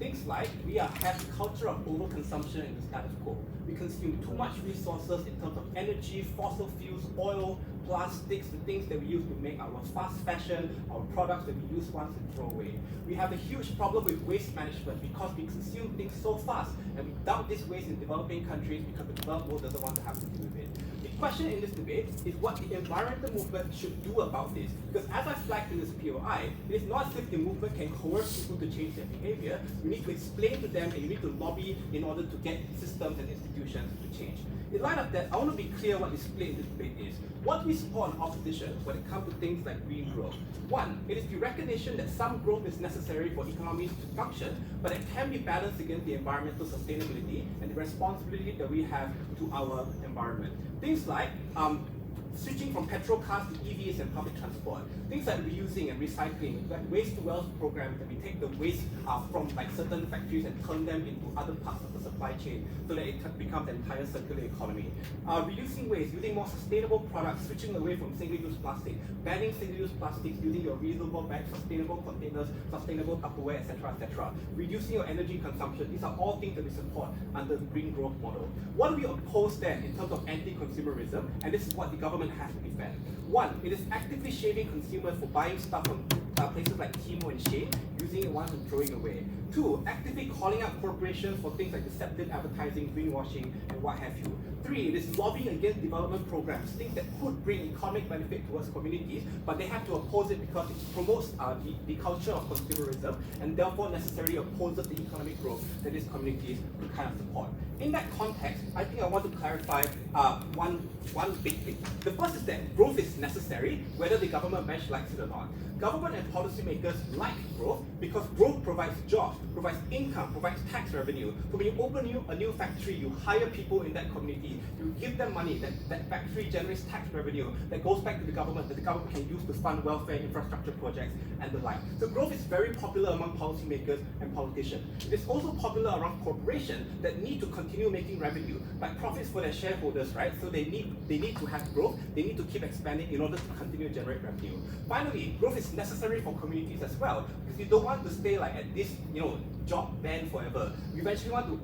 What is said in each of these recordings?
Things like we have a culture of overconsumption in the status quo. We consume too much resources in terms of energy, fossil fuels, oil, plastics, the things that we use to make our fast fashion, our products that we use once and throw away. We have a huge problem with waste management because we consume things so fast and we dump this waste in developing countries because the developed world doesn't want to have to deal with it. The question in this debate is what the environmental movement should do about this. Because as I flagged in this POI, it is not as if the movement can coerce people to change their behavior. You need to explain to them and you need to lobby in order to get systems and institutions to change. In light of that, I want to be clear what the split in this debate is. What we support in opposition when it comes to things like green growth. One, it is the recognition that some growth is necessary for economies to function, but it can be balanced against the environmental sustainability and the responsibility that we have to our environment. Things like switching from petrol cars to EVs and public transport. Things like reusing and recycling, like waste to wealth programs that we take the waste from like certain factories and turn them into other parts of the supply chain so that it becomes an entire circular economy. Reducing waste, using more sustainable products, switching away from single-use plastic, banning single-use plastics, using your reusable bags, sustainable containers, sustainable Tupperware, etc., etc. Reducing your energy consumption. These are all things that we support under the green growth model. What do we oppose then in terms of anti-consumerism? And this is what the government has to defend. One, it is actively shaming consumers for buying stuff from places like Timo and Shein, using it once and throwing away. Two, actively calling out corporations for things like deceptive advertising, greenwashing, and what have you. Three, it is lobbying against development programs, things that could bring economic benefit towards communities, but they have to oppose it because it promotes the culture of consumerism and therefore necessarily opposes the economic growth that these communities could kind of support. In that context, I think I want to clarify one big thing. The first is that growth is necessary, whether the government bench likes it or not. Government and policymakers like growth because growth provides jobs, provides income, provides tax revenue. So when you open a new factory, you hire people in that community, you give them money, that factory generates tax revenue that goes back to the government that the government can use to fund welfare, infrastructure projects, and the like. So growth is very popular among policymakers and politicians. It is also popular around corporations that need to continue making revenue, like profits for their shareholders, right? So they need to have growth, they need to keep expanding in order to continue to generate revenue. Finally, growth is necessary for communities as well, because you don't want to stay like at this, job band forever. You eventually want to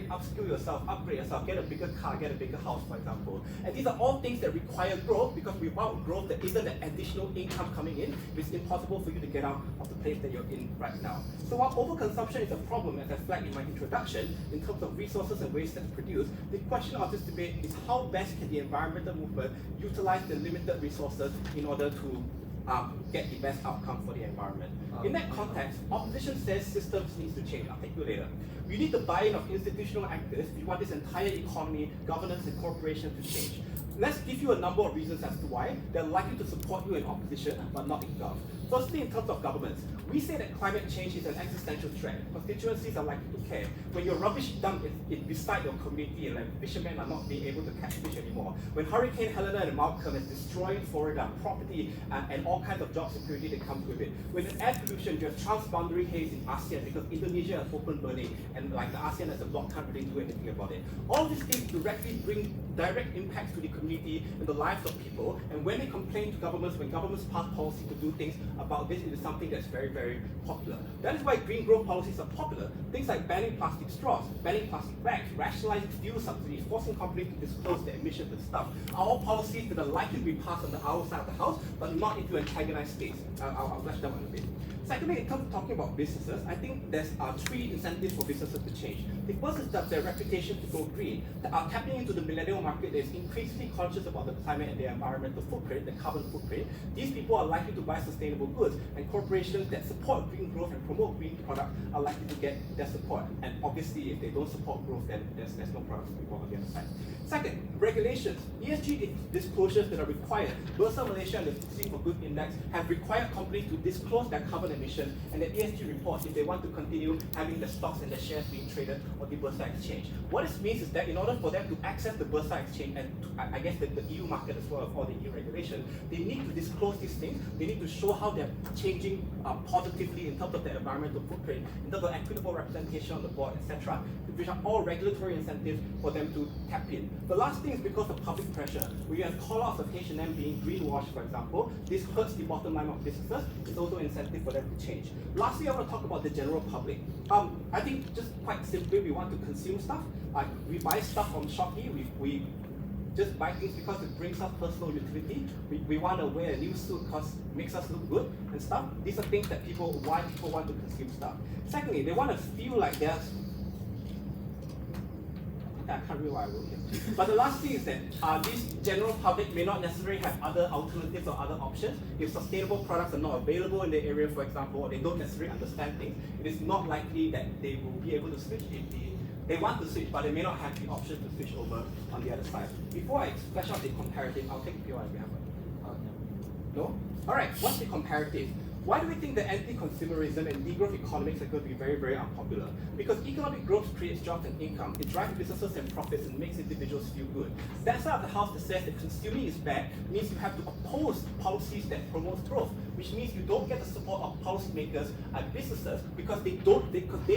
upskill yourself, upgrade yourself, get a bigger car, get a bigger house, for example. And these are all things that require growth, because without growth, there isn't that additional income coming in. It's impossible for you to get out of the place that you're in right now. So while overconsumption is a problem, as I flagged in my introduction, in terms of resources and waste that's produced, the question of this debate is how best can the environmental movement utilize the limited resources in order to get the best outcome for the environment. In that context, opposition says systems needs to change. I'll take you later. We need the buy-in of institutional actors. We want this entire economy, governance, and corporations to change. Let's give you a number of reasons as to why they're likely to support you in opposition, but not in gov. Firstly, in terms of governments, we say that climate change is an existential threat. Constituencies are likely to care. When your rubbish dump is beside your community, like fishermen are not being able to catch fish anymore. When Hurricane Helena and Malcolm is destroying Florida, property, and all kinds of job security that comes with it. With air pollution, you have transboundary haze in ASEAN because Indonesia has open burning, and like the ASEAN as a bloc can't really do anything about it. All these things directly bring direct impacts to the community and the lives of people, and when they complain to governments, when governments pass policy to do things about this, it is something that's very, very popular. That is why green growth policies are popular. Things like banning plastic straws, banning plastic bags, rationalizing fuel subsidies, forcing companies to disclose their emissions and stuff, are all policies that are likely to be passed on the our side of the house, but not into antagonized states. I'll flash that one a bit. Secondly, in terms of talking about businesses, I think there's three incentives for businesses to change. The first is that their reputation to go green. Tapping into the millennial market that is increasingly conscious about the climate and their environmental footprint, the carbon footprint. These people are likely to buy sustainable goods, and corporations that support green growth and promote green products are likely to get their support. And obviously, if they don't support growth, then there's no products to be bought on the other side. Second, regulations. ESG disclosures that are required. Bursa Malaysia and the FTSE4Good Index have required companies to disclose their carbon emission and their ESG reports if they want to continue having their stocks and their shares being traded on the Bursa Exchange. What this means is that in order for them to access the Bursa Exchange and I guess the EU market as well, all the EU regulation, they need to disclose these things. They need to show how they're changing positively in terms of their environmental footprint, in terms of equitable representation on the board, etc., which are all regulatory incentives for them to tap in. The last thing is because of public pressure. We have call-outs of H&M being greenwashed, for example. This hurts the bottom line of businesses. It's also an incentive for them them to change. Lastly, I want to talk about the general public. I think just quite simply, we want to consume stuff. We buy stuff from Shopee. We just buy things because it brings us personal utility. We want to wear a new suit because it makes us look good and stuff. These are things that why people want to consume stuff. Secondly, they want to feel like there's I can't read what I wrote here. But the last thing is that this general public may not necessarily have other alternatives or other options. If sustainable products are not available in the area, for example, or they don't necessarily understand things, it is not likely that they will be able to switch if they want to switch, but they may not have the option to switch over on the other side. Before I flash out the comparative, I'll take a few if you have one. No? Alright, what's the comparative? Why do we think that anti-consumerism and degrowth economics are going to be very, very unpopular? Because economic growth creates jobs and income. It drives businesses and profits and makes individuals feel good. That side of the house that says that consuming is bad means you have to oppose policies that promote growth, which means you don't get the support of policymakers and businesses because they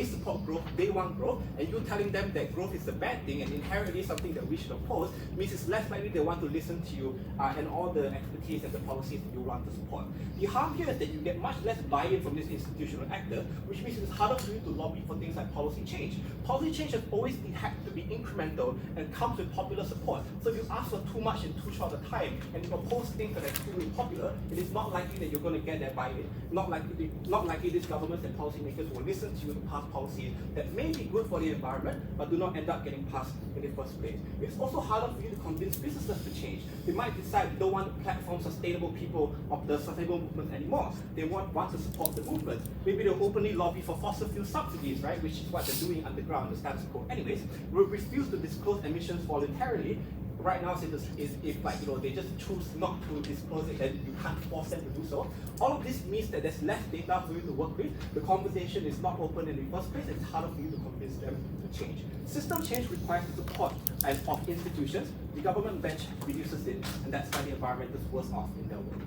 support growth, they want growth, and you telling them that growth is a bad thing and inherently something that we should oppose means it's less likely they want to listen to you and all the expertise and the policies that you want to support. The harm here is that you get much less buy-in from this institutional actor, which means it's harder for you to lobby for things like policy change. Policy change has always had to be incremental and comes with popular support. So if you ask for too much in too short a time and you oppose things that are too popular, it is not likely that you're going to get that buy-in. Not likely these governments and policymakers will listen to you to pass policies that may be good for the environment, but do not end up getting passed in the first place. It's also harder for you to convince businesses to change. They might decide they don't want to platform sustainable people of the sustainable movement anymore. They want to support the movement. Maybe they'll openly lobby for fossil fuel subsidies, right? Which is what they're doing underground, the status quo. Anyways, will refuse to disclose emissions voluntarily. Right now, if like they just choose not to disclose it, then you can't force them to do so. All of this means that there's less data for you to work with. The conversation is not open in the first place. It's harder for you to convince them to change. System change requires the support of institutions. The government bench reduces it, and that's why the environment is worse off in their world.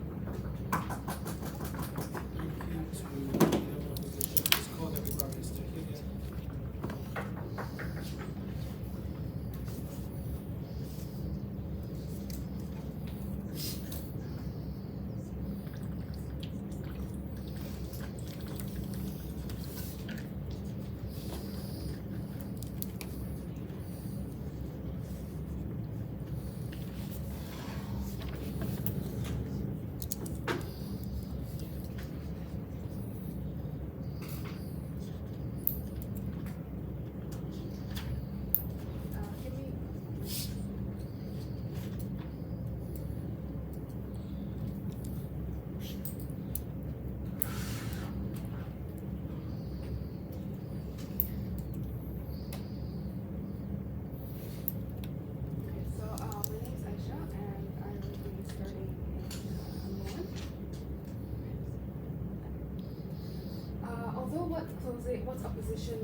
What opposition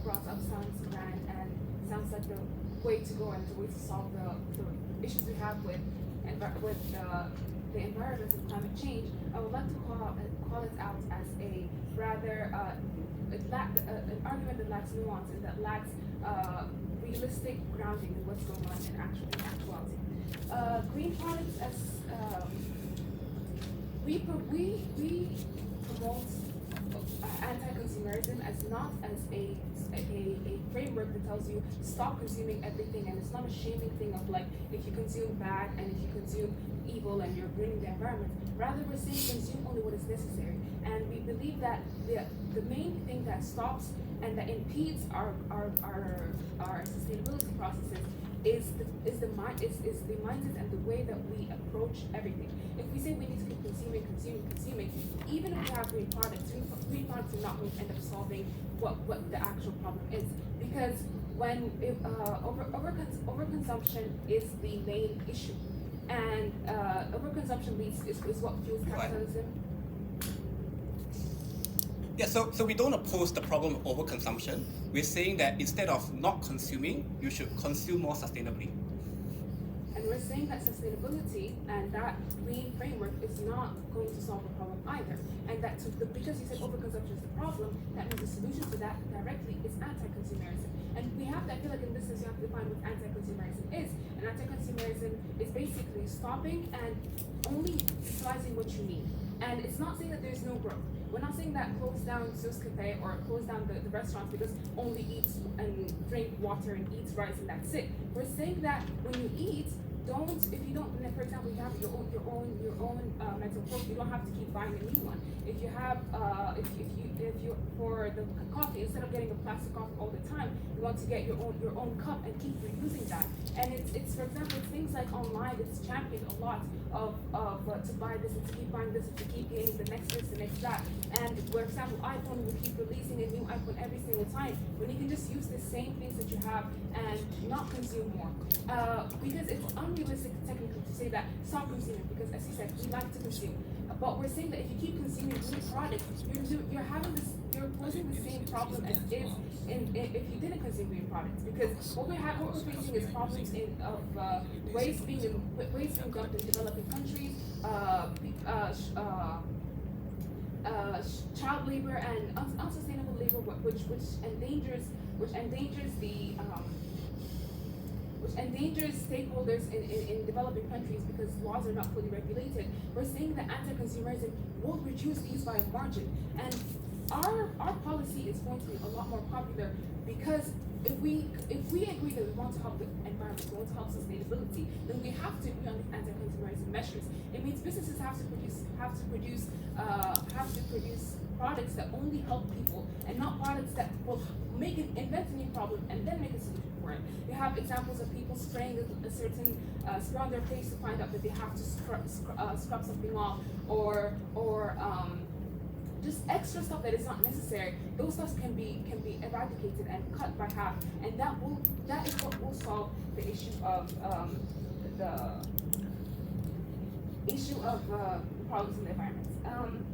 brought up sounds grand and sounds like the way to go and the way to solve the issues we have with the environment and climate change. I would like to call it out as a rather an argument that lacks nuance and that lacks realistic grounding in what's going on in actuality. Green products as we promote anti-consumerism as not as a framework that tells you stop consuming everything, and it's not a shaming thing of like if you consume bad and if you consume evil and you're ruining the environment. Rather, we're saying consume only what is necessary, and we believe that the main thing that stops and that impedes our sustainability processes is the mindset and the way that we approach everything. If we say we need to keep consuming, even if we have green products are not going to end up solving what the actual problem is. Because when overconsumption is the main issue, and overconsumption is what fuels capitalism. Yeah, so we don't oppose the problem of overconsumption. We're saying that instead of not consuming, you should consume more sustainably. And we're saying that sustainability and that green framework is not going to solve the problem either. And that because you said overconsumption is the problem, that means the solution to that directly is anti-consumerism. And we have to, I feel like in this sense, you have to define what anti-consumerism is. And anti-consumerism is basically stopping and only utilizing what you need. And it's not saying that there's no growth. We're not saying that close down Zeus Cafe or close down the restaurants because only eat and drink water and eat rice and that's it. We're saying that when you eat, if you don't, for example, you have your own mental health, you don't have to keep buying a new one. If you have, if you for the coffee, instead of getting a plastic coffee all the time, you want to get your own cup and keep reusing that. And it's for example, things like online, it's championed a lot of to buy this and to keep buying this and to keep getting the next this, the next that. And for example, iPhone will keep releasing a new iPhone every single time when you can just use the same things that you have and not consume more. Because it's unrealistic technically to say that stop consuming, because as you said, we like to consume. But we're saying that if you keep consuming new products, you're posing the same problem as if you didn't consume green products. Because what we're facing is problems of waste being dumped in developing countries, child labor and unsustainable labor, which endangers stakeholders in developing countries because laws are not fully regulated. We're saying that anti-consumerism will reduce these by a margin, and our policy is going to be a lot more popular because if we agree that we want to help the environment, we want to help sustainability, then we have to agree on the anti-consumerism measures. It means businesses have to produce products that only help people and not products that will invent a new problem and then make a solution for it. We have examples of people spraying a certain spray on their face to find out that they have to scrub something off, or just extra stuff that is not necessary. Those stuff can be eradicated and cut by half, and that is what will solve the issue of problems in the environment.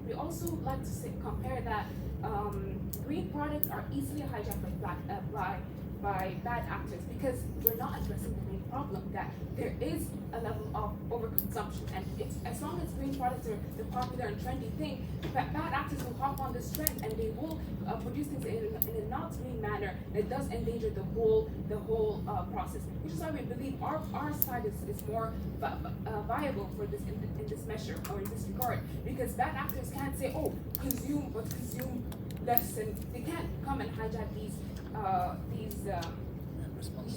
We also like to compare that green products are easily hijacked by bad actors because we're not addressing the main problem, that there is a level of overconsumption, and as long as green products are the popular and trendy thing, bad actors will hop on this trend and they will produce things in a not green manner that does endanger the whole process. Which is why we believe our side is more viable for this in this measure or in this regard, because bad actors can't say, oh, consume less, and they can't come and hijack these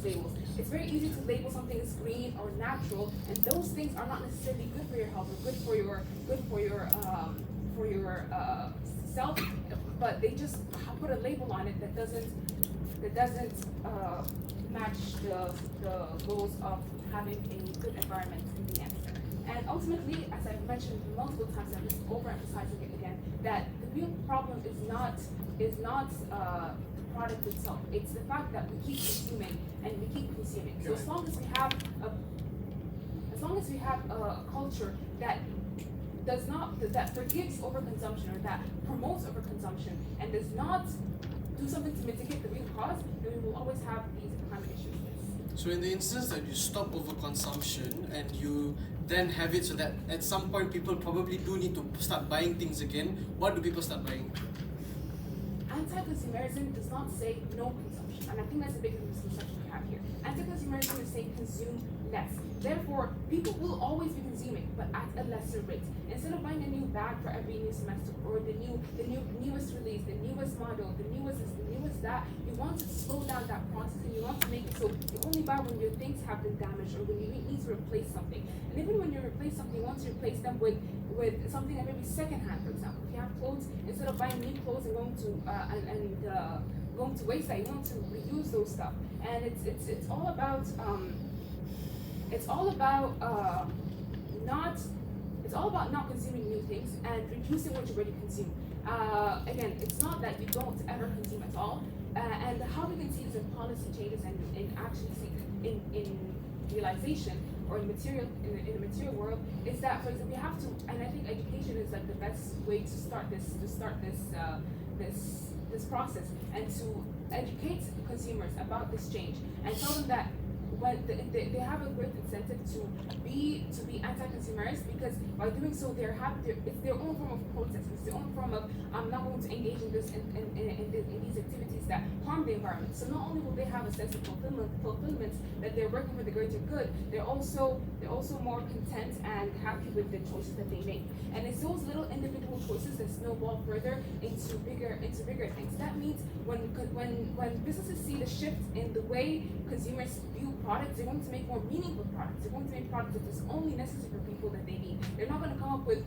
labels. It's very easy to label something as green or natural, and those things are not necessarily good for your health or good for your self, but they just put a label on it that doesn't match the goals of having a good environment in the end. And ultimately, as I've mentioned multiple times, I'm just overemphasizing it again, that the real problem is not the product itself. It's the fact that we keep consuming and we keep consuming. So as long as we have a culture that forgives overconsumption or that promotes overconsumption and does not do something to mitigate the real cause, then we will always have these climate issues. So in the instance that you stop overconsumption and you then have it so that at some point people probably do need to start buying things again, what do people start buying? Anti-consumerism does not say no consumption, and I think that's the biggest misconception we have here. Anti-consumerism is saying consume less. Therefore, people will always be consuming, but at a lesser rate. Instead of buying a new bag for every new semester, or the newest release, the newest model, the newest this, the newest that, you want to slow down that process, and you want to make it so you only buy when your things have been damaged or when you need to replace something. And even when you replace something, you want to replace them with something that may be secondhand. For example, if you have clothes, instead of buying new clothes and going to waste that, you want to reuse those stuff. And it's all about not consuming new things and reducing what you already consume. Again, it's not that you don't ever consume at all, and how we can see this in policy changes and actually see in realization or in the material world is that, for example, we have to, and I think education is like the best way to start this process, and to educate consumers about this change and tell them that when they have a great incentive to be anti-consumerist, because by doing so it's their own form of protest. It's their own form of I'm not going to engage in this in these activities that harm the environment. So not only will they have a sense of fulfillment that they're working for the greater good, they're also more content and happy with the choices that they make. And it's those little individual choices that snowball further into bigger things. That means when businesses see the shift in the way consumers view products, they're going to make more meaningful products. They're going to make products that is only necessary for people that they need. They're not going to come up with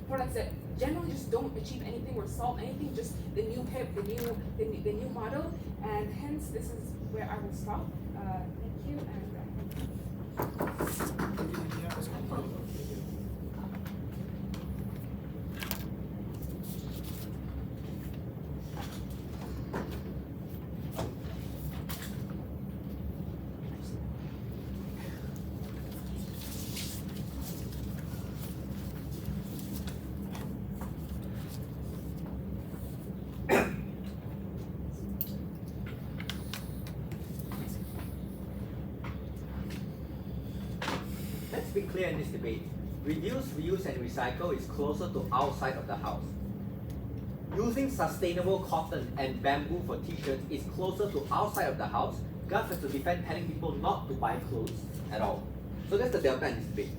products that generally just don't achieve anything or solve anything, just the new hip, the new model. And hence, this is where I will stop. Thank you. Let's be clear in this debate. Reduce, reuse, and recycle is closer to outside of the house. Using sustainable cotton and bamboo for t-shirts is closer to outside of the house. Gov has to defend telling people not to buy clothes at all. So that's the delta in this debate.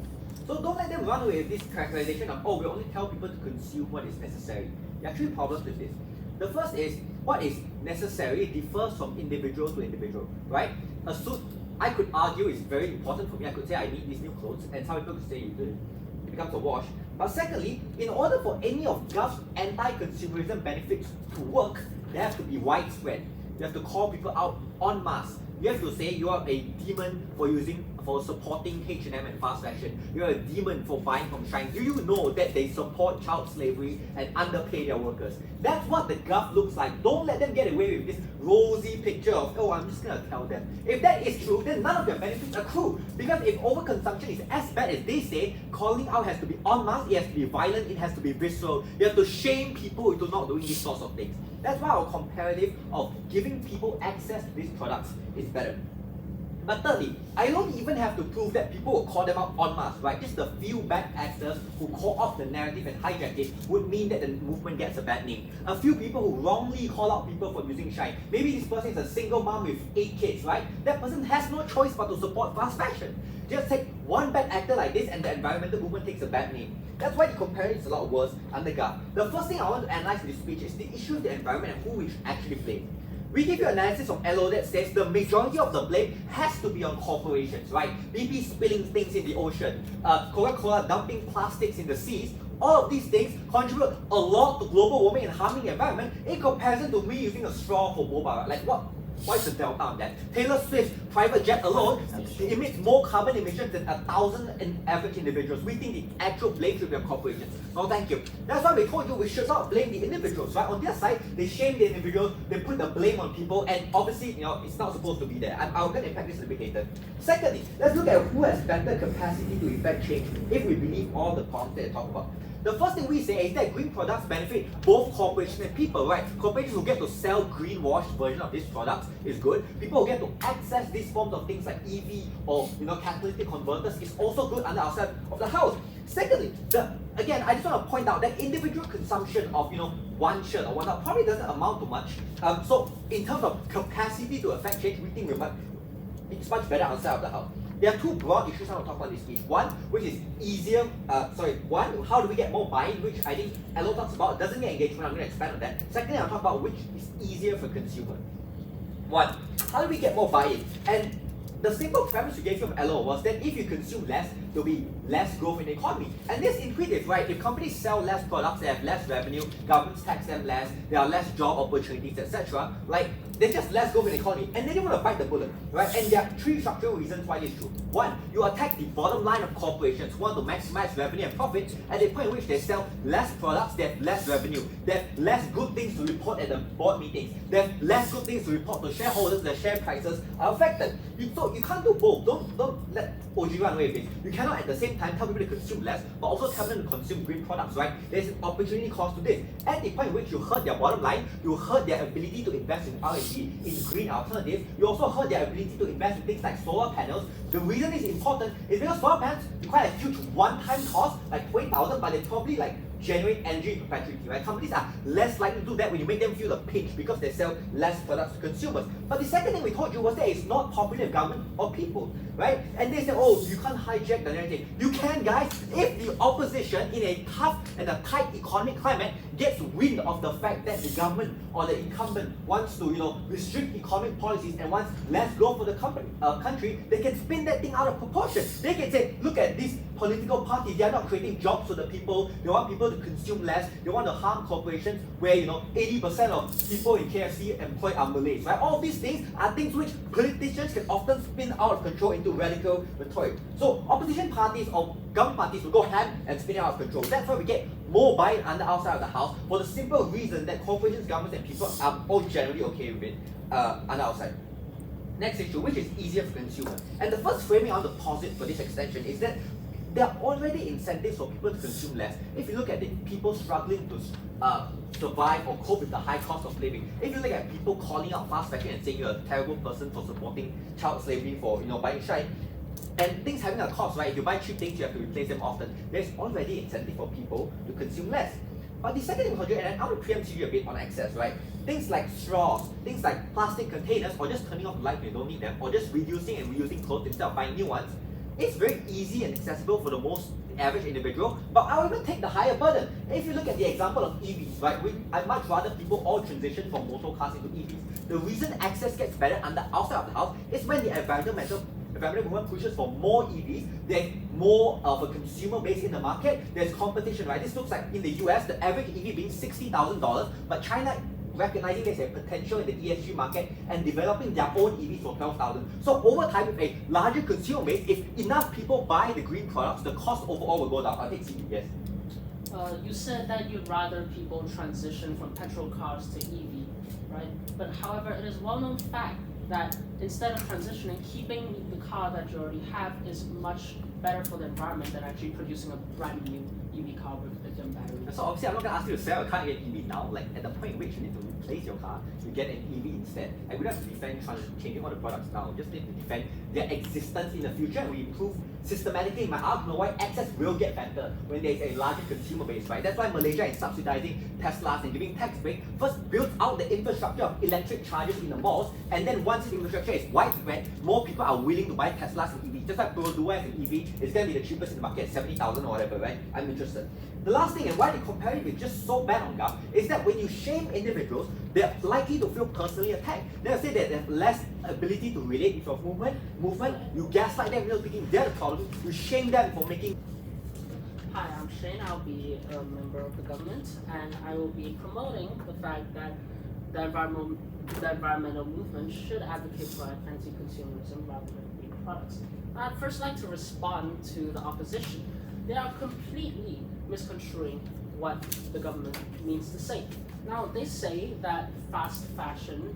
So don't let them run away with this characterization of, oh, we only tell people to consume what is necessary. There are three problems with this. The first is, what is necessary differs from individual to individual, right? A suit, I could argue, is very important for me. I could say I need these new clothes, and some people could say you do. It becomes a wash. But secondly, in order for any of Gov's anti-consumerism benefits to work, they have to be widespread. You have to call people out en masse. You have to say you are a demon for supporting H&M and fast fashion. You're a demon for buying from Shine. Do you know that they support child slavery and underpay their workers? That's what the Gov looks like. Don't let them get away with this rosy picture of, oh, I'm just going to tell them. If that is true, then none of their benefits accrue. Because if overconsumption is as bad as they say, calling out has to be en masse, it has to be violent, it has to be visceral. You have to shame people into not doing these sorts of things. That's why our comparative of giving people access to these products is better. But thirdly, I don't even have to prove that people will call them out en masse, right? Just the few bad actors who call out the narrative and hijack it would mean that the movement gets a bad name. A few people who wrongly call out people for using Shine. Maybe this person is a single mom with 8 kids, right? That person has no choice but to support fast fashion. Just take one bad actor like this and the environmental movement takes a bad name. That's why the comparison is a lot worse under Gov. The first thing I want to analyze in this speech is the issue of the environment and who we should actually blame. We give you analysis from LO that says the majority of the blame has to be on corporations, right? BP spilling things in the ocean, Coca-Cola dumping plastics in the seas. All of these things contribute a lot to global warming and harming the environment in comparison to me using a straw for boba. Like what is the delta on that? Taylor Swift's private jet alone emits more carbon emissions than 1,000 average individuals. We think the actual blame should be on corporations. No, thank you. That's why we told you we should not blame the individuals, right? On their side, they shame the individuals, they put the blame on people, and obviously, it's not supposed to be there. I'm going to impact this a bit later. Secondly, let's look at who has better capacity to effect change if we believe all the problems that I talk about. The first thing we say is that green products benefit both corporations and people, right? Corporations who get to sell greenwashed version of these products is good. People who get to access these forms of things like EV or catalytic converters is also good under our side of the house. Secondly, again, I just want to point out that individual consumption of one shirt or whatnot probably doesn't amount to much. So in terms of capacity to affect change, we think it's much better outside of the house. There are two broad issues I want to talk about this speech. One, which is how do we get more buy-in, which I think LO talks about, doesn't get engagement, I'm going to expand on that. Secondly, I'll talk about which is easier for consumer. One, how do we get more buy-in? And the simple premise we gave you from LO was that if you consume less, there'll be less growth in the economy. And this intuitive, right? If companies sell less products, they have less revenue, governments tax them less, there are less job opportunities, etc. There's just less growth in the economy, and then you want to bite the bullet, right? And there are three structural reasons why this is true. One, you attack the bottom line of corporations who want to maximize revenue and profits. At the point in which they sell less products, they have less revenue. They have less good things to report at the board meetings. They have less good things to report to shareholders. Their share prices are affected. So you can't do both. Don't let OG run away with this. You can't cannot at the same time tell people to consume less, but also tell them to consume green products, right? There's an opportunity cost to this. At the point in which you hurt their bottom line, you hurt their ability to invest in R&D, in green alternatives. You also hurt their ability to invest in things like solar panels. The reason it's important is because solar panels require a huge one-time cost, like 20,000, but they probably like generate energy in perpetuity, right? Companies are less likely to do that when you make them feel the pinch because they sell less products to consumers. But the second thing we told you was that it's not popular with government or people, right? And they said, oh, you can't hijack the narrative. You can, guys, if the opposition in a tough and a tight economic climate gets wind of the fact that the government or the incumbent wants to, restrict economic policies and wants less growth for the country, they can spin that thing out of proportion. They can say, look at these political parties, they are not creating jobs for the people, they want people to consume less, they want to harm corporations where 80% of people in KFC employed are Malays, right? All of these things are things which politicians can often spin out of control into radical rhetoric. So opposition parties or government parties will go ham and spin it out of control. That's why we get more buy-in on the outside of the house, for the simple reason that corporations, governments and people are all generally okay with it on the outside. Next issue, which is easier for consumers. And the first framing I want to posit for this extension is that there are already incentives for people to consume less. If you look at it, people struggling to survive or cope with the high cost of living. If you look at people calling out fast fashion and saying you're a terrible person for supporting child slavery, for buying shine, and things having a cost, right? If you buy cheap things, you have to replace them often. There's already incentive for people to consume less. But the second thing, and I want to preempt you a bit on access, right? Things like straws, things like plastic containers, or just turning off the light when you don't need them, or just reducing and reusing clothes instead of buying new ones. It's very easy and accessible for the most average individual, but I'll even take the higher burden. If you look at the example of EVs, right, I'd much rather people all transition from motor cars into EVs. The reason access gets better on the outside of the house is when the environmental movement pushes for more EVs, there's more of a consumer base in the market, there's competition, right? This looks like in the US, the average EV being $60,000, but China recognizing there's a potential in the ESG market and developing their own EVs for 12,000. So over time, with a larger consumer base, if enough people buy the green products, the cost overall will go down. I'll take CV, yes. You said that you'd rather people transition from petrol cars to EV, right? But however, it is well-known fact that instead of transitioning, keeping the car that you already have is much better for the environment than actually producing a brand new EV car with lithium batteries. So obviously I'm not going to ask you to sell a car and get an EV now. Like at the point in which you need to replace your car, you get an EV instead. And we don't have to defend changing all the products now. We just need to defend their existence in the future, and we improve systematically. My argument why access will get better when there is a larger consumer base, right? That's why Malaysia is subsidizing Teslas and giving tax break. First build out the infrastructure of electric chargers in the malls, and then once the infrastructure is widespread, more people are willing to buy Teslas and EVs. Just like Perodua as an EV, it's going to be the cheapest in the market, 70,000 or whatever, right? I'm interested. The last thing, and why they compare it with just so bad on Gov, is that when you shame individuals, they're likely to feel personally attacked. They'll say that they have less ability to relate with your movement, you gaslight them, you're thinking they're the problem, you shame them for making. Hi, I'm Shane. I'll be a member of the government, and I will be promoting the fact that the environmental movement should advocate for anti-consumerism rather than green products. I'd first like to respond to the opposition. They are completely misconstruing what the government means to say. Now, they say that fast fashion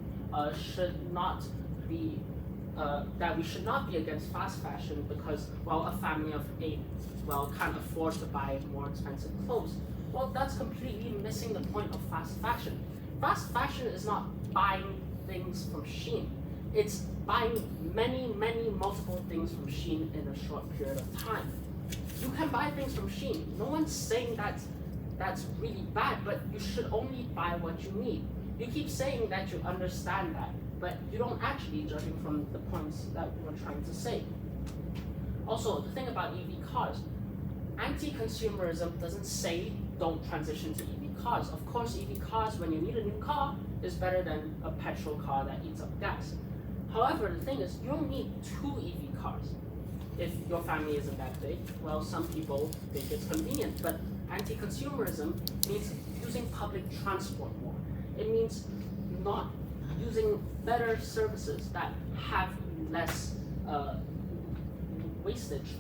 should not be, that we should not be against fast fashion because, well, a family of 8, can't afford to buy more expensive clothes. Well, that's completely missing the point of fast fashion. Fast fashion is not buying things from Shein. It's buying many, multiple things from Shein in a short period of time. You can buy things from Shein. No one's saying that's really bad, but you should only buy what you need. You keep saying that you understand that, but you don't actually, judging from the points that we're trying to say. Also, the thing about EV cars, anti-consumerism doesn't say don't transition to EV cars. Of course, EV cars, when you need a new car, is better than a petrol car that eats up gas. However, the thing is, you don't need 2 EV cars. If your family isn't that big, well, some people think it's convenient, but anti-consumerism means using public transport more. It means not using better services that have less wastage.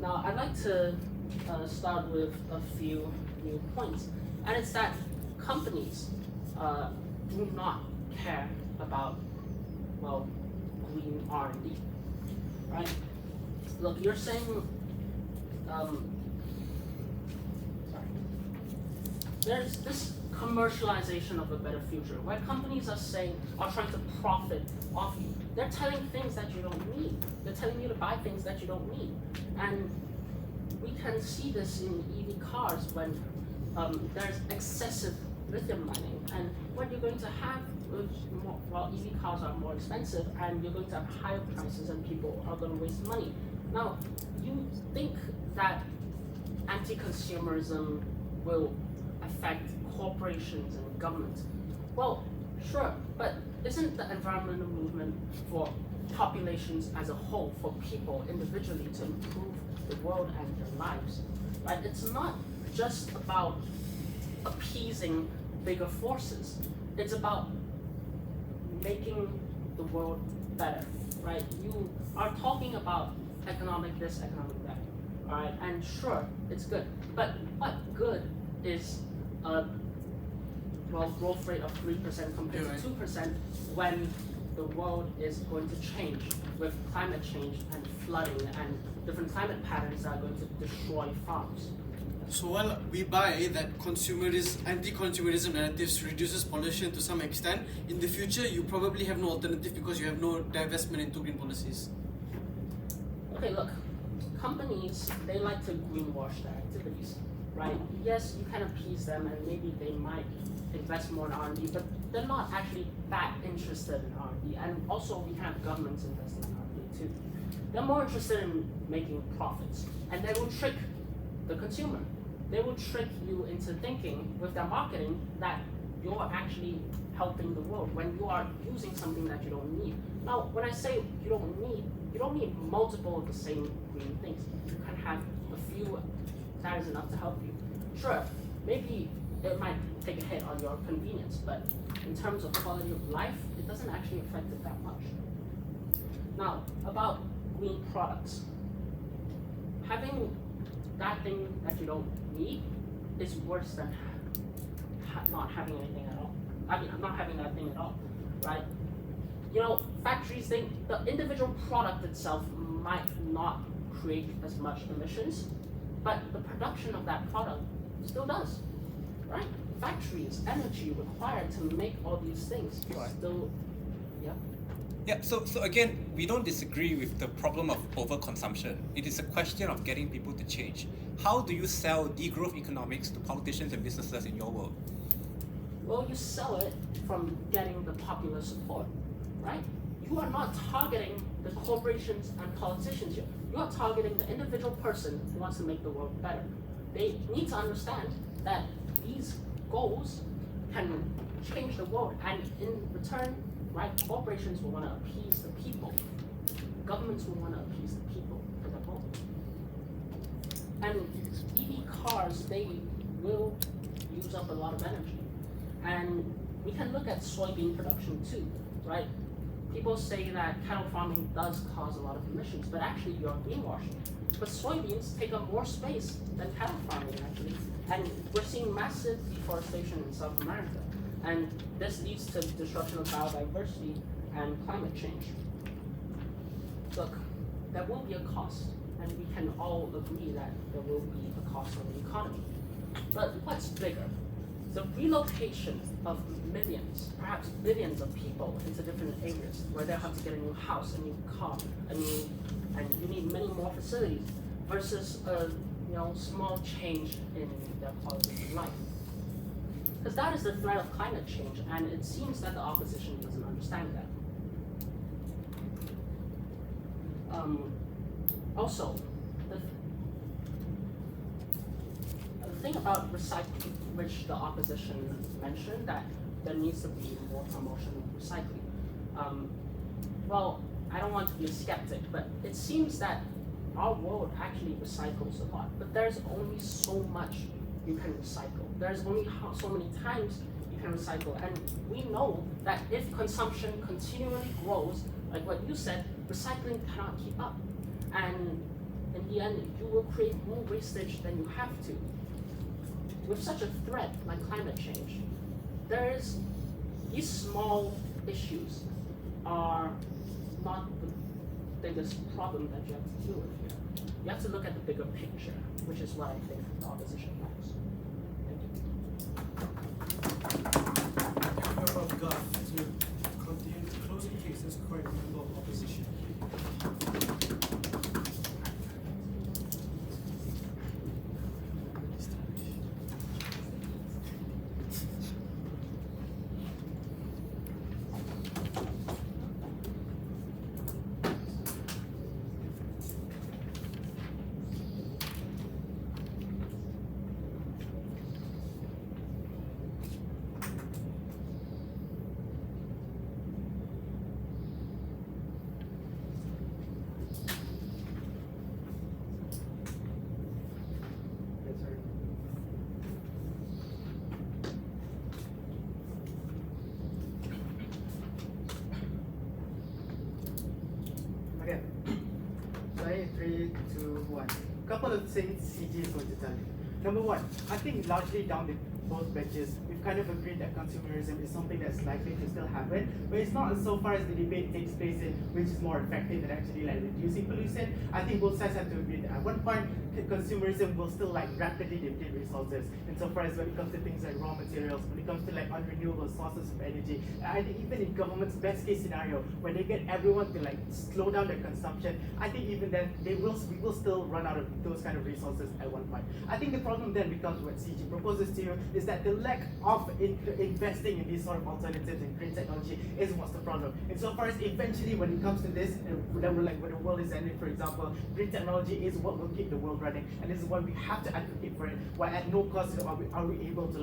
Now, I'd like to start with a few new points, and it's that companies do not care about, well, green R&D, right? Look, you're saying, sorry. There's this commercialization of a better future, where companies are trying to profit off you. They're telling things that you don't need. They're telling you to buy things that you don't need. And we can see this in EV cars when there's excessive lithium mining. And what you're going to have is EV cars are more expensive, and you're going to have higher prices, and people are going to waste money. Now, you think that anti-consumerism will affect corporations and governments? Well, sure, but isn't the environmental movement for populations as a whole, for people individually to improve the world and their lives, right? It's not just about appeasing bigger forces. It's about making the world better, right? You are talking about economic this, economic that, all right? And sure, it's good, but what good is a growth rate of 3% compared to 2% when the world is going to change with climate change and flooding and different climate patterns that are going to destroy farms? So while we buy that anti-consumerism narratives reduces pollution to some extent, in the future you probably have no alternative because you have no divestment into green policies. Okay, look, companies, they like to greenwash their activities, right? Yes, you can appease them and maybe they might invest more in R&D, but they're not actually that interested in R&D. And also we have governments investing in R&D too. They're more interested in making profits, and they will trick the consumer. They will trick you into thinking with their marketing that you're actually helping the world when you are using something that you don't need. Now, when I say you don't need multiple of the same green things. You can have a few that is enough to help you. Sure, maybe it might take a hit on your convenience, but in terms of quality of life, it doesn't actually affect it that much. Now, about green products. Having that thing that you don't need is worse than not having anything at all. I mean, not having that thing at all, right? You know, factories, the individual product itself might not create as much emissions, but the production of that product still does, right? Factories, energy required to make all these things still, yeah. Yeah, so again, we don't disagree with the problem of overconsumption. It is a question of getting people to change. How do you sell degrowth economics to politicians and businesses in your world? Well, you sell it from getting the popular support, right? You are not targeting the corporations and politicians here. You are targeting the individual person who wants to make the world better. They need to understand that these goals can change the world, and in return, right, corporations will want to appease the people. Governments will want to appease the people for their vote. And EV cars, they will use up a lot of energy. And we can look at soybean production too, right? People say that cattle farming does cause a lot of emissions, but actually you're greenwashing. But soybeans take up more space than cattle farming actually. And we're seeing massive deforestation in South America. And this leads to destruction of biodiversity and climate change. Look, there will be a cost, and we can all agree that there will be a cost on the economy. But what's bigger? The relocation of millions, perhaps billions of people into different areas where they have to get a new house, a new car, and you need many more facilities, versus a small change in their quality of life. Because that is the threat of climate change, and it seems that the opposition doesn't understand that. Also, the thing about recycling, which the opposition mentioned, that there needs to be more promotion of recycling. Well, I don't want to be a skeptic, but it seems that our world actually recycles a lot, but there's only so much you can recycle. There's only so many times you can recycle, and we know that if consumption continually grows, like what you said, recycling cannot keep up, and in the end, you will create more wastage than you have to. With such a threat like climate change, these small issues are not biggest problem that you have to deal with here. You have to look at the bigger picture, which is what I think the opposition lacks. Thank you. Well, we got to continue to closing cases, quite a member of opposition. Okay. So I 3, 2, 1. Couple of things CG is going to tell you. Number one, I think largely down the both benches, we've kind of agreed that consumerism is something that's likely to still happen, but it's not so far as the debate takes place in which is more effective at actually like reducing pollution. I think both sides have to agree that at one point, consumerism will still like rapidly deplete resources. And so far as when it comes to things like raw materials, when it comes to like unrenewable sources of energy, I think even in government's best case scenario, when they get everyone to like slow down their consumption, I think even then we will still run out of those kind of resources at one point. I think the problem then becomes what CG proposes to you is that the lack of investing in these sort of alternatives in green technology is what's the problem. And so far as eventually when it comes to this, like when the world is ending, for example, green technology is what will keep the world running, and this is why we have to advocate for it. While at no cost are we able to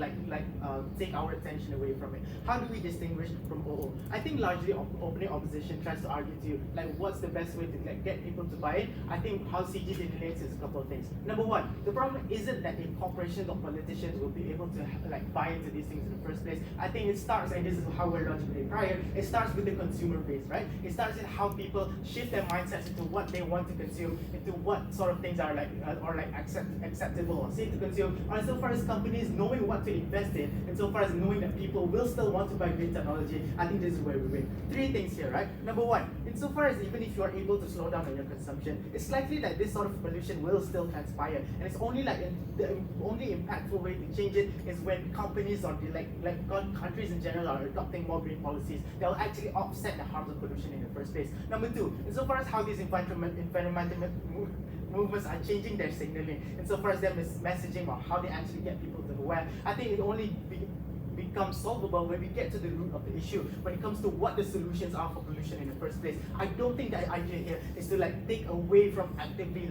take our attention away from it. How do we distinguish from OO? I think largely opening opposition tries to argue to you like what's the best way to like get people to buy it. I think how CG delineates is a couple of things. Number one, the problem isn't that corporations or politicians will be able to like buy into these things in the first place. I think it starts, and this is how we're logically prior, it starts with the consumer base, right? It starts in how people shift their mindsets into what they want to consume, into what sort of things are acceptable or safe to consume, or so far as companies knowing what to invest in, and so far as knowing that people will still want to buy green technology. I think this is where we win. Three things here, right? Number one, insofar as even if you are able to slow down on your consumption, it's likely that this sort of pollution will still transpire, and it's only like the only impactful way to change it is when companies or countries in general are adopting more green policies that will actually offset the harms of pollution in the first place. Number two, insofar as how these environmental movements are changing their signaling, insofar as their messaging or how they actually get people to the web, I think it only becomes solvable when we get to the root of the issue. When it comes to what the solutions are for pollution in the first place, I don't think the idea here is to like take away from actively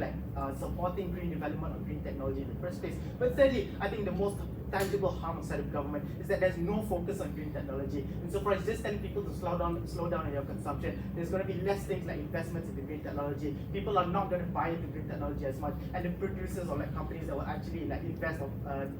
supporting green development or green technology in the first place. But thirdly, I think the most tangible harm outside of government is that there's no focus on green technology. And so far as just telling people to slow down on your consumption, there's going to be less things like investments into green technology. People are not going to buy into green technology as much, and the producers or like companies that will actually like invest or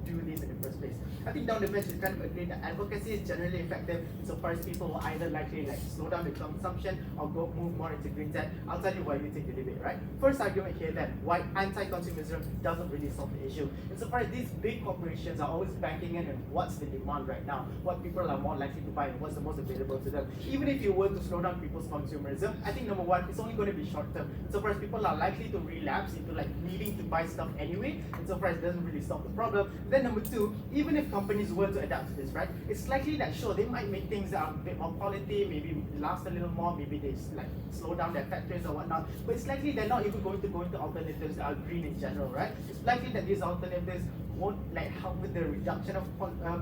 do this in the first place. I think down the bench is kind of agreed that advocacy is generally effective so far as people will either likely like slow down the consumption or move more into green tech. I'll tell you why you take the debate, right? First argument here then, why anti-consumerism doesn't really solve the issue. And so far as these big corporations are always banking in and what's the demand right now, what people are more likely to buy and what's the most available to them. Even if you were to slow down people's consumerism, I think number one, it's only going to be short term. So far as people are likely to relapse into like needing to buy stuff anyway, and so far as it doesn't really solve the problem. Then number two, even if companies were to adapt to this, right, it's likely that sure, they might make things that are a bit more quality, maybe last a little more, maybe they like slow down their factories or whatnot, but it's likely they're not even going to go into alternatives that are green in general, right? It's likely that these alternatives won't like help with the reduction of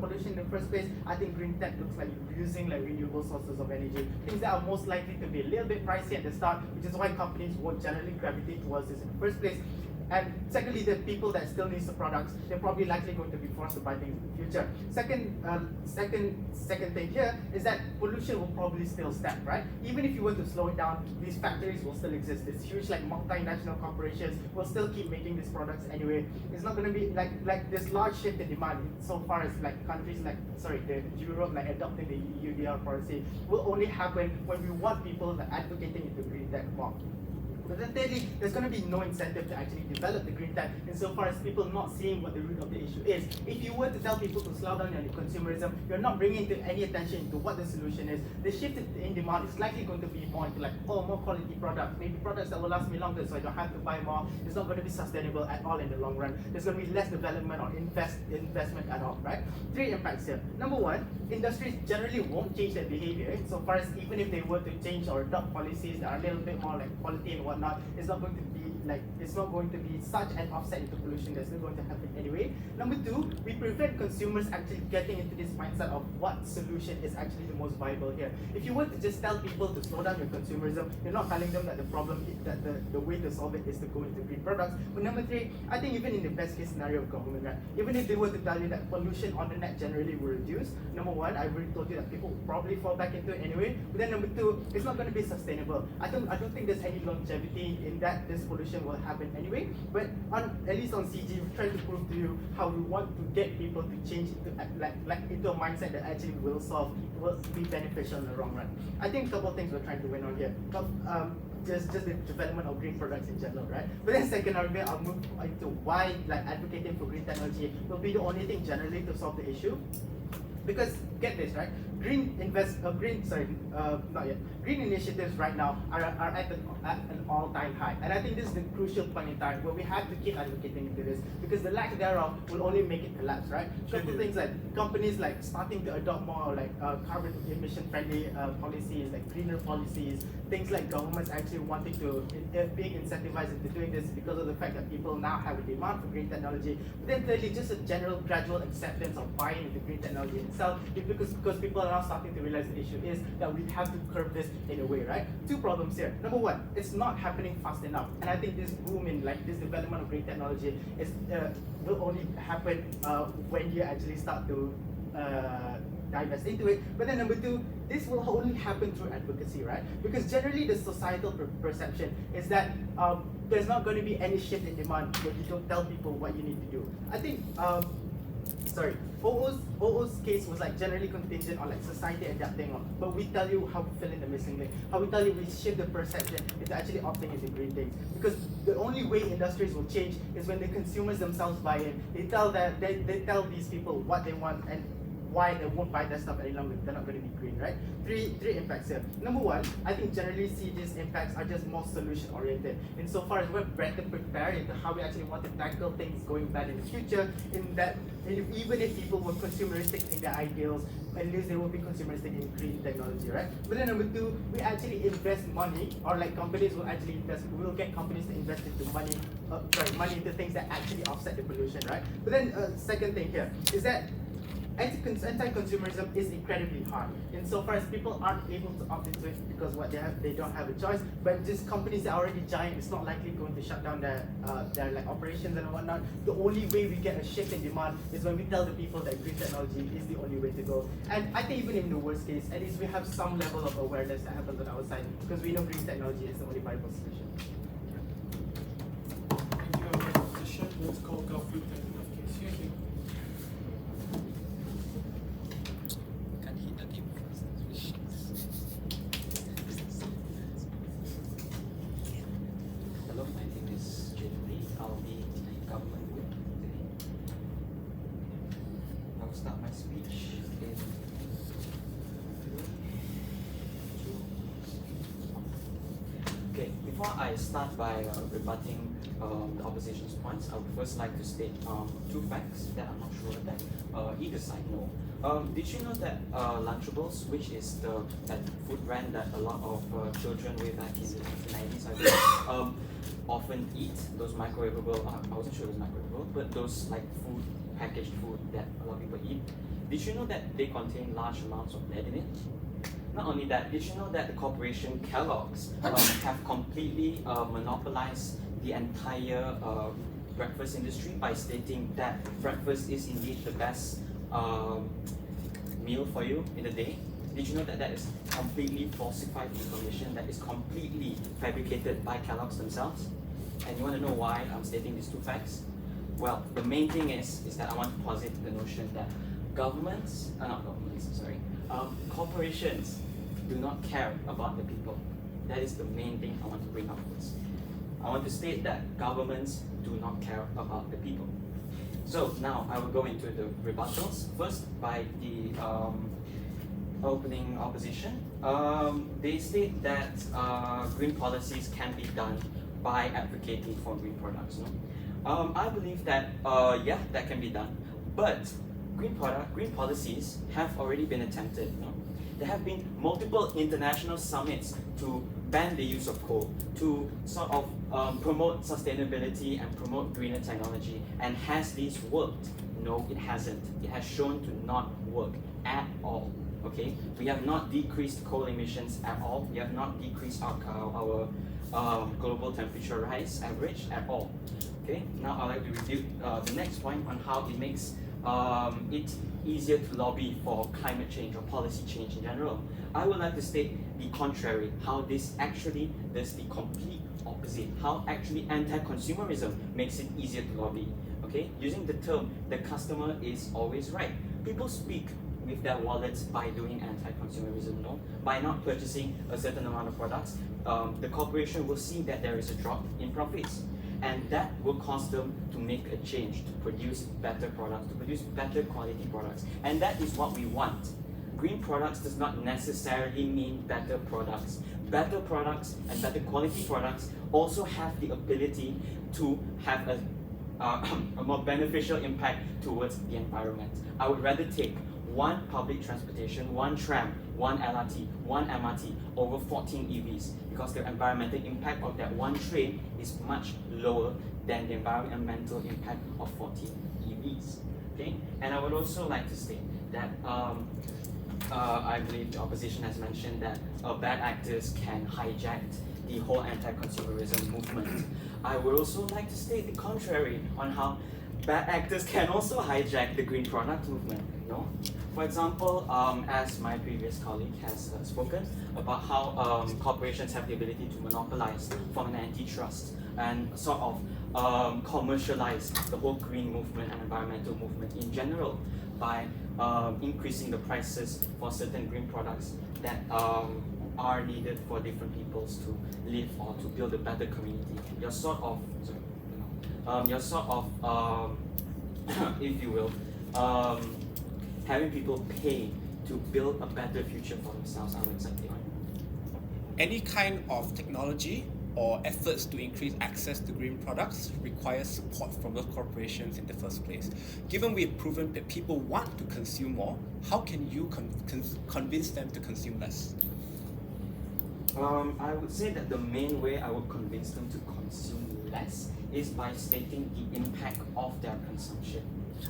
pollution in the first place. I think green tech looks like using like renewable sources of energy, things that are most likely to be a little bit pricey at the start, which is why companies won't generally gravitate towards this in the first place. And secondly, the people that still need the products, they're probably likely going to be forced to buy things in the future. Second thing here is that pollution will probably still stack, right? Even if you were to slow it down, these factories will still exist. These huge like multinational corporations will still keep making these products anyway. It's not going to be like this large shift in demand so far as like countries like the Europe like adopting the EUDR policy will only happen when we want people like advocating into green tech more. But then thirdly, there's going to be no incentive to actually develop the green tech insofar as people not seeing what the root of the issue is. If you were to tell people to slow down on the consumerism, you're not bringing any attention into what the solution is. The shift in demand is likely going to be more into like, oh, more quality products, maybe products that will last me longer so I don't have to buy more. It's not going to be sustainable at all in the long run. There's going to be less development or investment at all, right? Three impacts here. Number one, industries generally won't change their behavior so far as even if they were to change or adopt policies that are a little bit more like quality and whatnot, it's not going to be such an offset into pollution that's not going to happen anyway. Number two, we prevent consumers actually getting into this mindset of what solution is actually the most viable here. If you were to just tell people to slow down your consumerism, you're not telling them that the problem that the way to solve it is to go into green products. But number three, I think even in the best case scenario of government, right, even if they were to tell you that pollution on the net generally will reduce, number one, I've already told you that people will probably fall back into it anyway. But then number two, it's not going to be sustainable. I don't think there's any longevity in that this pollution will happen anyway. But at least on CG, we've tried to prove to you how we want to get people to change into a mindset that actually will be beneficial in the long run. I think a couple of things we're trying to win on here. Just the development of green products in general, right? But then second argument, I'll move into why advocating for green technology will be the only thing generally to solve the issue. Because get this, right? Green initiatives right now are at an all-time high, and I think this is the crucial point in time where we have to keep advocating into this because the lack thereof will only make it collapse, right? Couple things like companies like starting to adopt more like carbon emission-friendly policies, like greener policies, things like governments actually wanting to being incentivized into doing this because of the fact that people now have a demand for green technology. But then thirdly, just a general gradual acceptance of buying into green technology itself, because people are now starting to realize the issue is that we have to curb this in a way, right? Two problems here. Number one, it's not happening fast enough, and I think this boom in this development of green technology will only happen when you actually start to divest into it. But then number two, this will only happen through advocacy, right? Because generally the societal perception is that there's not going to be any shift in demand when you don't tell people what you need to do. I think OO's case was generally contingent on society adapting, but we tell you how we fill in the missing link, how we tell you we shift the perception into actually opting into green things. Because the only way industries will change is when the consumers themselves buy in. They tell these people what they want and why they won't buy that stuff any longer. They're not going to be green, right? Three impacts here. Number one, I think generally CG's impacts are just more solution oriented insofar as we're better prepared into how we actually want to tackle things going bad in the future, in that even if people were consumeristic in their ideals, at least they will be consumeristic in green technology, right? But then number two, we actually invest money, or companies will actually invest, we will get companies to invest into money into things that actually offset the pollution, right? But then second thing here is that anti-consumerism is incredibly hard insofar as people aren't able to opt into it because they don't have a choice. But just companies that are already giant, it's not likely going to shut down their operations and whatnot. The only way we get a shift in demand is when we tell the people that green technology is the only way to go. And I think even in the worst case, at least we have some level of awareness that happens on our side because we know green technology is the only viable solution. Thank you for your position. Let's call Godfrey to the case. Thank you. Hello, my name is Jayden. I'll be the government whip today. I will start my speech in 3, 2. Okay, before I start by rebutting the opposition's points, I would first like to state 2 facts that I'm not sure that either side know. Did you know that Lunchables, which is that food brand that a lot of children way back in the 1990s, I believe, often eat those microwavable, I wasn't sure it was microwavable, but those food, packaged food that a lot of people eat. Did you know that they contain large amounts of lead in it? Not only that, did you know that the corporation Kellogg's have completely monopolized the entire breakfast industry by stating that breakfast is indeed the best meal for you in the day? Did you know that that is completely falsified information, that is completely fabricated by Kellogg's themselves? And you want to know why I'm stating these 2 facts? Well, the main thing is that I want to posit the notion that corporations do not care about the people. That is the main thing I want to bring up first. I want to state that governments do not care about the people. So now I will go into the rebuttals. First, by the opening opposition. They state that green policies can be done by advocating for green products. No? I believe that yeah, that can be done, but green policies have already been attempted. No? There have been multiple international summits to ban the use of coal, to sort of promote sustainability and promote greener technology. And has this worked? No, it hasn't. It has shown to not work at all. Okay, we have not decreased coal emissions at all. We have not decreased our global temperature rise average at all. Okay, now I'd like to review the next point on how it makes it easier to lobby for climate change or policy change in general. I would like to state the contrary, how this actually does the complete opposite, how actually anti-consumerism makes it easier to lobby. Okay, using the term, the customer is always right. People speak with their wallets by doing anti-consumerism, no? By not purchasing a certain amount of products, the corporation will see that there is a drop in profits. And that will cause them to make a change, to produce better products, to produce better quality products. And that is what we want. Green products does not necessarily mean better products. Better products and better quality products also have the ability to have a more beneficial impact towards the environment. I would rather take one public transportation, one tram, one LRT, one MRT over 14 EVs, because the environmental impact of that one train is much lower than the environmental impact of 14 EVs. Okay, and I would also like to state that I believe the opposition has mentioned that bad actors can hijack the whole anti-consumerism movement. I would also like to state the contrary on how bad actors can also hijack the green product movement. No? For example, as my previous colleague has spoken about how corporations have the ability to monopolize from an antitrust and sort of commercialize the whole green movement and environmental movement in general by increasing the prices for certain green products that are needed for different peoples to live or to build a better community. You're sort of, if you will, having people pay to build a better future for themselves. I would accept the argument. Any kind of technology or efforts to increase access to green products requires support from those corporations in the first place. Given we've proven that people want to consume more, how can you convince them to consume less? I would say that the main way I would convince them to consume less is by stating the impact of their consumption.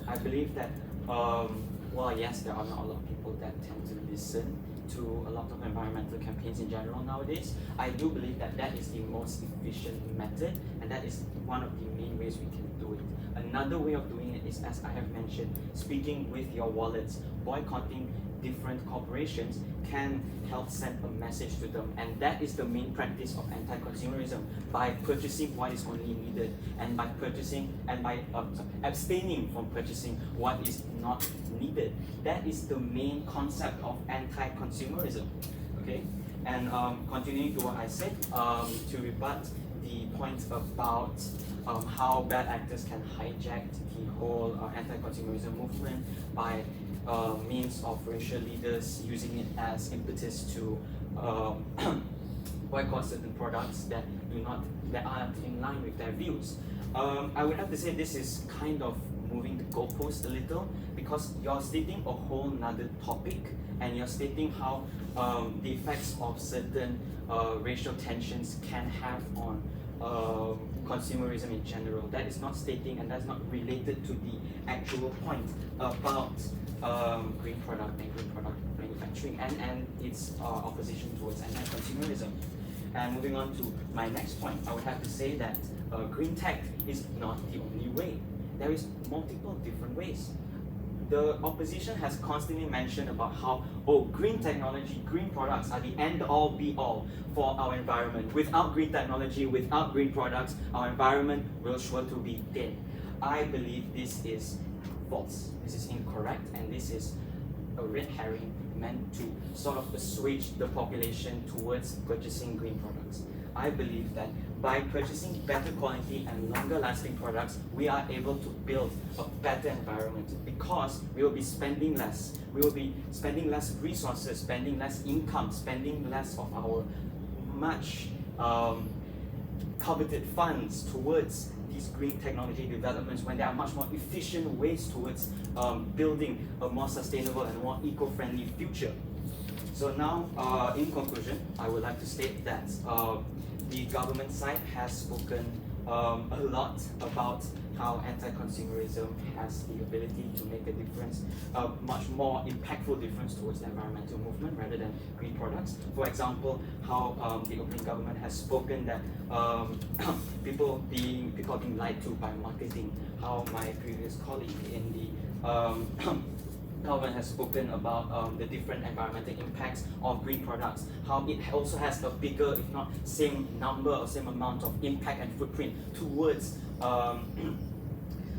I believe that, well, yes, there are not a lot of people that tend to listen to a lot of environmental campaigns in general nowadays. I do believe that that is the most efficient method, and that is one of the main ways we can do it. Another way of doing it is, as I have mentioned, speaking with your wallets. Boycotting different corporations can help send a message to them, and that is the main practice of anti-consumerism, by purchasing what is only needed and by abstaining from purchasing what is not needed. That is the main concept of anti-consumerism. Okay, and continuing to what I said, to rebut the point about how bad actors can hijack the whole anti-consumerism movement by means of racial leaders using it as impetus to boycott certain products that aren't in line with their views. I would have to say this is kind of moving the goalpost a little, because you're stating a whole nother topic, and you're stating how the effects of certain racial tensions can have on consumerism in general. That is not stating, and that's not related to the actual point about green product and green product manufacturing and its opposition towards anti-consumerism. And moving on to my next point, I would have to say that green tech is not the only way. There is multiple different ways. The opposition has constantly mentioned about how, green technology, green products are the end-all be-all for our environment. Without green technology, without green products, our environment will sure to be dead. I believe this is false, this is incorrect, and this is a red herring meant to sort of assuage the population towards purchasing green products. I believe that by purchasing better quality and longer lasting products, we are able to build a better environment because we will be spending less. We will be spending less resources, spending less income, spending less of our much coveted funds towards these green technology developments when there are much more efficient ways towards building a more sustainable and more eco-friendly future. So now, in conclusion, I would like to state that the government side has spoken a lot about how anti-consumerism has the ability to make a difference, a much more impactful difference towards the environmental movement rather than green products. For example, how the opening government has spoken that people are being lied to by marketing. How my previous colleague in the government has spoken about the different environmental impacts of green products, how it also has a bigger, if not same number or same amount of impact and footprint towards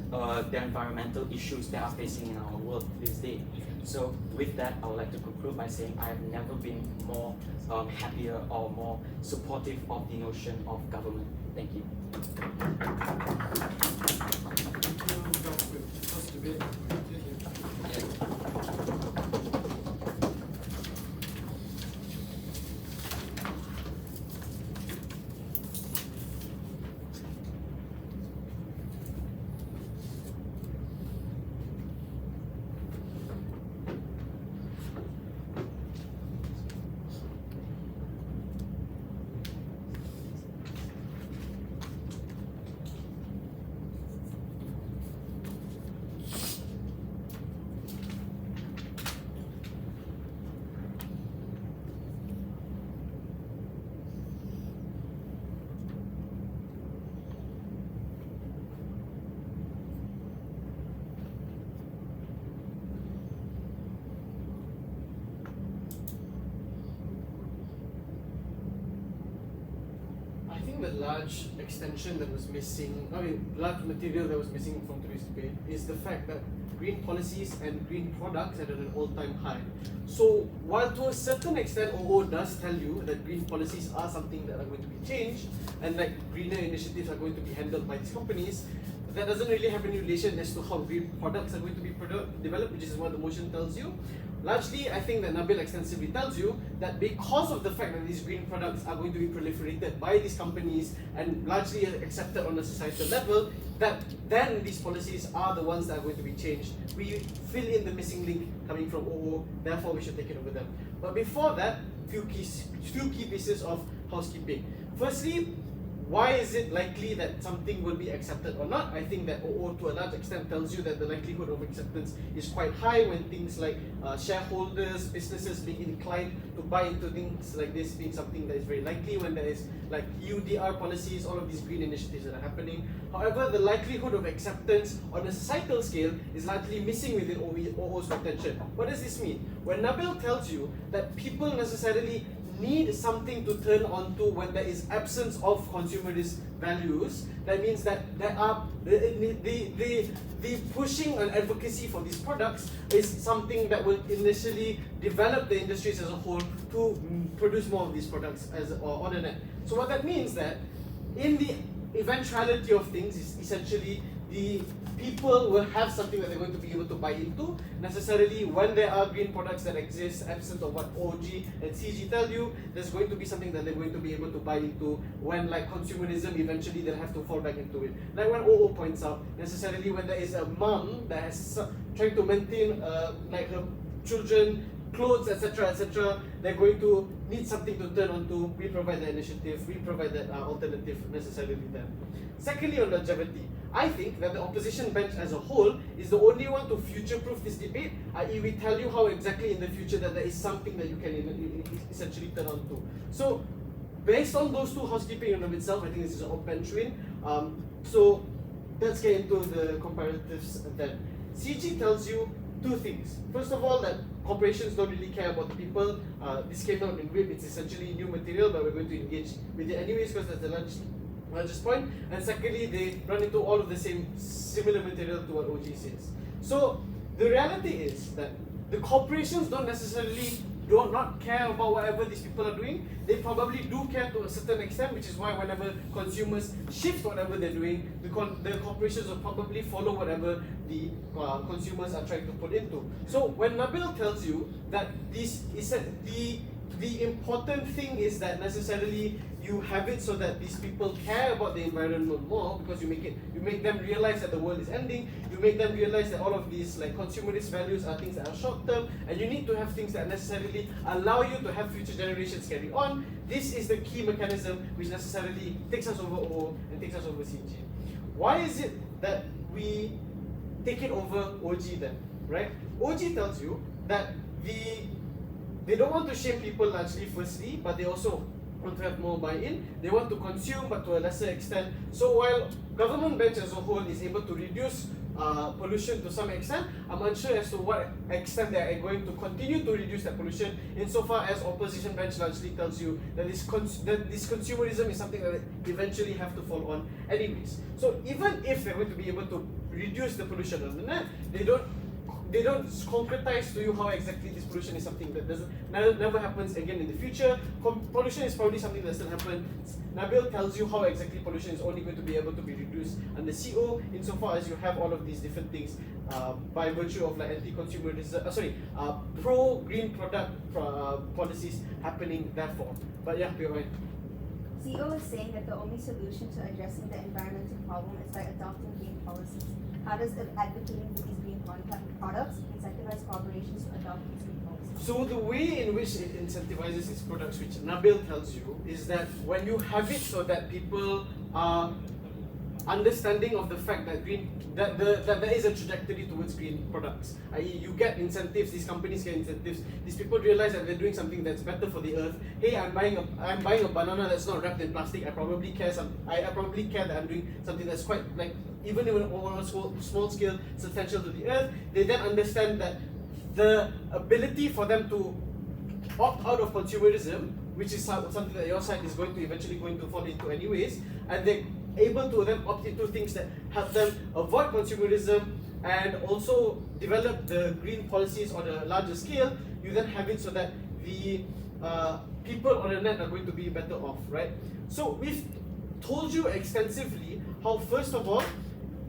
the environmental issues that are facing in our world this day. So with that, I would like to conclude by saying I have never been more happier or more supportive of the notion of government. Thank you. I think the large extension that was missing, large material that was missing from today's debate is the fact that green policies and green products are at an all-time high. So while to a certain extent OO does tell you that green policies are something that are going to be changed and like greener initiatives are going to be handled by these companies, that doesn't really have any relation as to how green products are going to be developed, which is what the motion tells you. Largely, I think that Nabil extensively tells you that because of the fact that these green products are going to be proliferated by these companies and largely accepted on a societal level, that then these policies are the ones that are going to be changed. We fill in the missing link coming from OO, therefore we should take it over them. But before that, few key pieces of housekeeping. Firstly, why is it likely that something will be accepted or not? I think that OO to a large extent tells you that the likelihood of acceptance is quite high when things like shareholders, businesses being inclined to buy into things like this being something that is very likely when there is like UDR policies, all of these green initiatives that are happening. However, the likelihood of acceptance on a societal scale is largely missing within OO's contention. What does this mean? When Nabil tells you that people necessarily need something to turn on to when there is absence of consumerist values, that means that there are the pushing and advocacy for these products is something that will initially develop the industries as a whole to produce more of these products or on the net. So what that means that in the eventuality of things is essentially the people will have something that they're going to be able to buy into. Necessarily, when there are green products that exist, absent of what OG and CG tell you, there's going to be something that they're going to be able to buy into when like consumerism, eventually they'll have to fall back into it. Like when OO points out, necessarily when there is a mom that has trying to maintain like her children, clothes, etc., they're going to need something to turn on to. We provide the initiative, we provide that alternative necessarily then. Secondly, on longevity, I think that the opposition bench as a whole is the only one to future-proof this debate, i.e. we tell you how exactly in the future that there is something that you can essentially turn on to. So, based on those two housekeeping in of itself, I think this is an bench win. So, let's get into the comparatives then. CG tells you two things. First of all, that corporations don't really care about the people. This came out in WIP, it's essentially new material, but we're going to engage with it anyways because that's the largest point. And secondly, they run into all of the same similar material to what OG says. So the reality is that the corporations don't necessarily do not care about whatever these people are doing. They probably do care to a certain extent, which is why whenever consumers shift whatever they're doing, the corporations will probably follow whatever the consumers are trying to put into. So when Nabil tells you that this is the important thing is that necessarily you have it so that these people care about the environment more, because you make them realize that the world is ending. You make them realize that all of these like consumerist values are things that are short term, and you need to have things that necessarily allow you to have future generations carry on. This is the key mechanism which necessarily takes us over OO and takes us over CG. Why is it that we take it over OG then, right? OG tells you that they don't want to shame people largely firstly, but they also want to have more buy-in. They want to consume, but to a lesser extent. So while government bench as a whole is able to reduce pollution to some extent, I'm unsure as to what extent they are going to continue to reduce that pollution, insofar as opposition bench largely tells you that this consumerism is something that they eventually have to fall on anyways. So even if they're going to be able to reduce the pollution on the net, they don't concretize to you how exactly this pollution is something that never happens again in the future. Pollution is probably something that still happens. Nabil tells you how exactly pollution is only going to be able to be reduced under CO, insofar as you have all of these different things by virtue of like anti-consumerism, pro-green product policies happening therefore. But yeah, be right. CO is saying that the only solution to addressing the environmental problem is by adopting green policies. How does advocating for these green products incentivize corporations to adopt these green policies? So the way in which it incentivizes its products, which Nabil tells you, is that when you have it so that people are understanding of the fact that that there is a trajectory towards green products, i.e. you get incentives, these companies get incentives, these people realize that they're doing something that's better for the earth. Hey, I'm buying a banana that's not wrapped in plastic. I probably care that I'm doing something that's quite like, even on a small scale, substantial to the earth. They then understand that the ability for them to opt out of consumerism, which is something that your side is eventually going to fall into anyways, and they're able to then opt into things that help them avoid consumerism and also develop the green policies on a larger scale. You then have it so that the people on the net are going to be better off, right? So we've told you extensively how, first of all,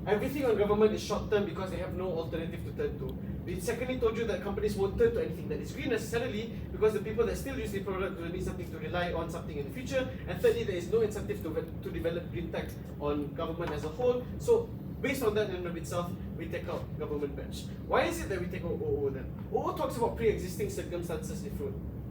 everything on government is short term because they have no alternative to turn to. We secondly told you that companies won't turn to anything that is green necessarily because the people that still use the product will need something to rely on something in the future. And thirdly, there is no incentive to develop green tech on government as a whole. So based on that in and of itself, we take out government bench. Why is it that we take out OO then? OO talks about pre-existing circumstances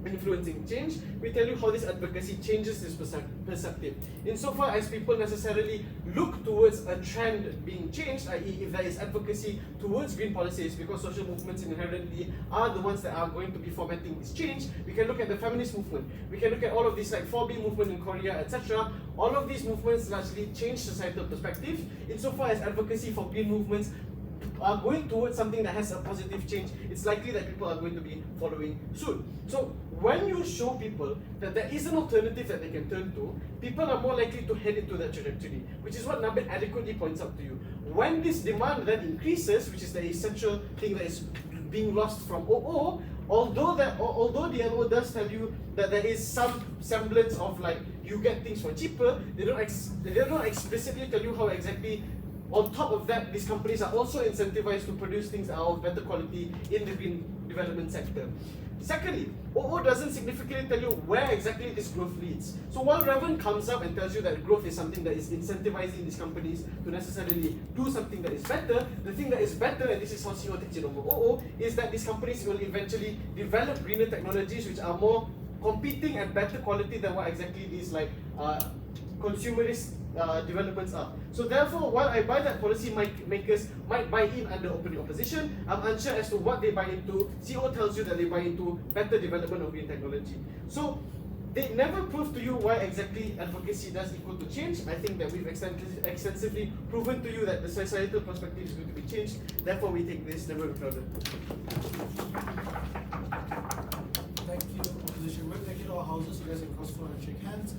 influencing change. We tell you how this advocacy changes this perspective. Insofar as people necessarily look towards a trend being changed, i.e. if there is advocacy towards green policies, because social movements inherently are the ones that are going to be fomenting this change. We can look at the feminist movement. We can look at all of these like 4B movement in Korea, etc. All of these movements largely change societal perspective. Insofar as advocacy for green movements are going towards something that has a positive change, it's likely that people are going to be following suit. So when you show people that there is an alternative that they can turn to, people are more likely to head into that trajectory, which is what Nabil adequately points out to you. When this demand then increases, which is the essential thing that is being lost from OO, although the LO does tell you that there is some semblance of like you get things for cheaper, they don't explicitly tell you how exactly. On top of that, these companies are also incentivized to produce things that are of better quality in the green development sector. Secondly, OO doesn't significantly tell you where exactly this growth leads. So while Revan comes up and tells you that growth is something that is incentivizing these companies to necessarily do something that is better, the thing that is better, and this is how CO takes it over OO, is that these companies will eventually develop greener technologies which are more competing at better quality than what exactly these like consumerist developments are. So therefore, while I buy that policy makers might buy in under open opposition, I'm unsure as to what they buy into. CO tells you that they buy into better development of green technology. So they never prove to you why exactly advocacy does equal to change. I think that we've extensively proven to you that the societal perspective is going to be changed. Therefore, we take this never crowded. Thank you, opposition. We'll take it to our houses. You guys can cross floor and shake hands.